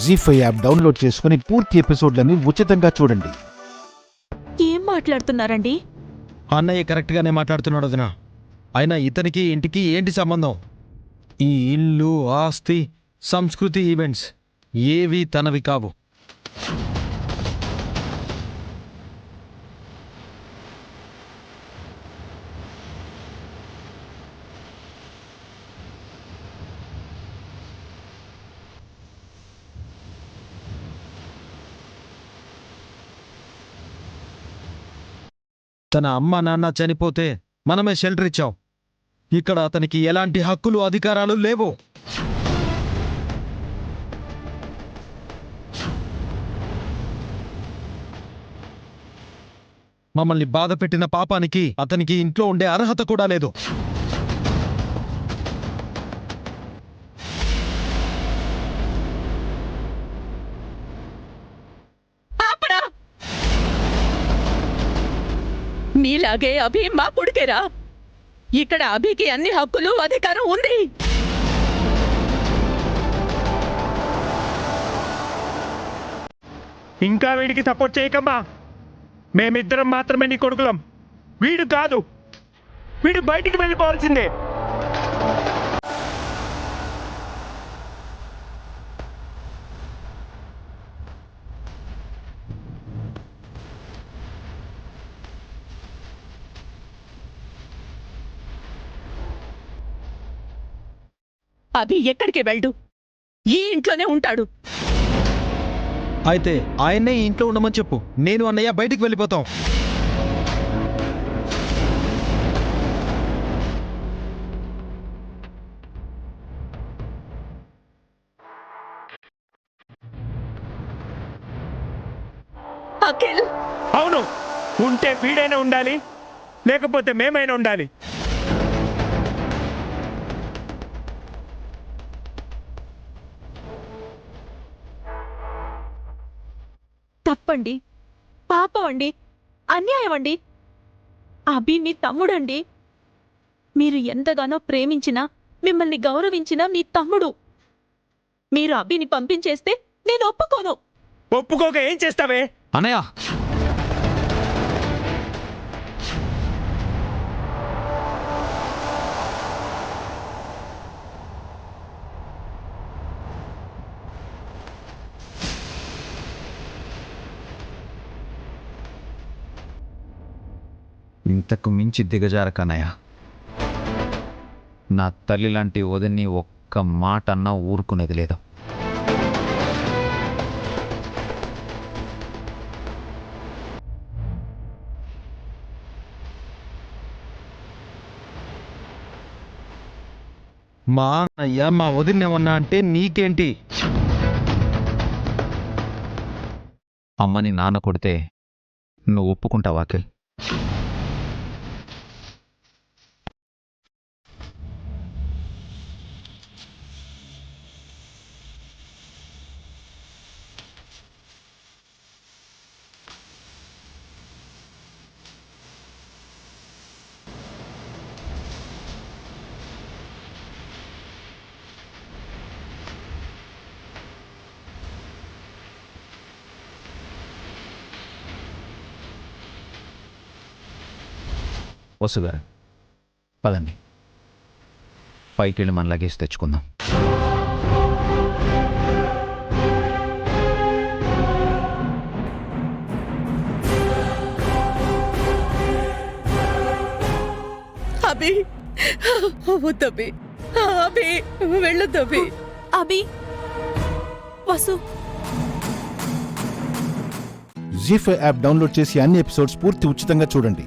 జీ5 app download చేసుకుని పూర్తి ఎపిసోడ్లని ఉచితంగా చూడండి. ఏం మాట్లాడుతున్నారండి? అన్నయ్య కరెక్ట్గానే మాట్లాడుతున్నాడు వదినా. అయినా ఇతనికి ఇంటికి ఏంటి సంబంధం? ఈ ఇల్లు, ఆస్తి, సంస్కృతి, ఈవెంట్స్ ఏవి తనవి కావు. తన అమ్మ నాన్న చనిపోతే మనమే షెల్టర్ ఇచ్చాం. ఇక్కడ అతనికి ఎలాంటి హక్కులు, అధికారాలు లేవు. మమ్మల్ని బాధ పెట్టిన పాపానికి అతనికి ఇంట్లో ఉండే అర్హత కూడా లేదు. మీలాగే అభి మా పుడికేరా. ఇక్కడ అభికి అన్ని హక్కులు, అధికారం ఉంది. ఇంకా వీడికి సపోర్ట్ చేయకమ్మా. మేమిద్దరం మాత్రమే నీ కొడుకులం, వీడు కాదు. వీడు బయటికి వెళ్ళిపోవాల్సిందే. అభి ఎక్కడికి వెళ్ళు, ఈ ఇంట్లోనే ఉంటాడు. అయితే ఆయన్నే ఈ ఇంట్లో ఉండమని చెప్పు. నేను అన్నయ్య బయటికి వెళ్ళిపోతాం. అఖిల్, అవును, ఉంటే వీడైనా ఉండాలి, లేకపోతే మేమైనా ఉండాలి. తప్పండి, పాపం అండి, అన్యాయం అండి. అభి మీ తమ్ముడండి. మీరు ఎంతగానో ప్రేమించినా, మిమ్మల్ని గౌరవించిన మీ తమ్ముడు. మీరు అభిని పంపించేస్తే నేను ఒప్పుకోను. ఒప్పుకోక ఏం చేస్తావే? అన్నయ్య, ఇంతకు మించి దిగజారకనయ్య. నా తల్లి లాంటి వదిన్ని ఒక్క మాట అన్నా ఊరుకునేది లేదు. మా అన్నయ్య మా వదినేమన్నా అంటే నీకేంటి? అమ్మని నాన్న కొడితే నువ్వు ఒప్పుకుంటావా అఖిల్? వసుగారు, పదండి, పైకి వెళ్ళి మన లగేజ్ తెచ్చుకుందాం. అభి, వద్దభి, అభి వెళ్ళొద్దభి. అభి, వసు. జీ5 యాప్ డౌన్లోడ్ చేసి అన్ని ఎపిసోడ్స్ పూర్తి ఉచితంగా చూడండి.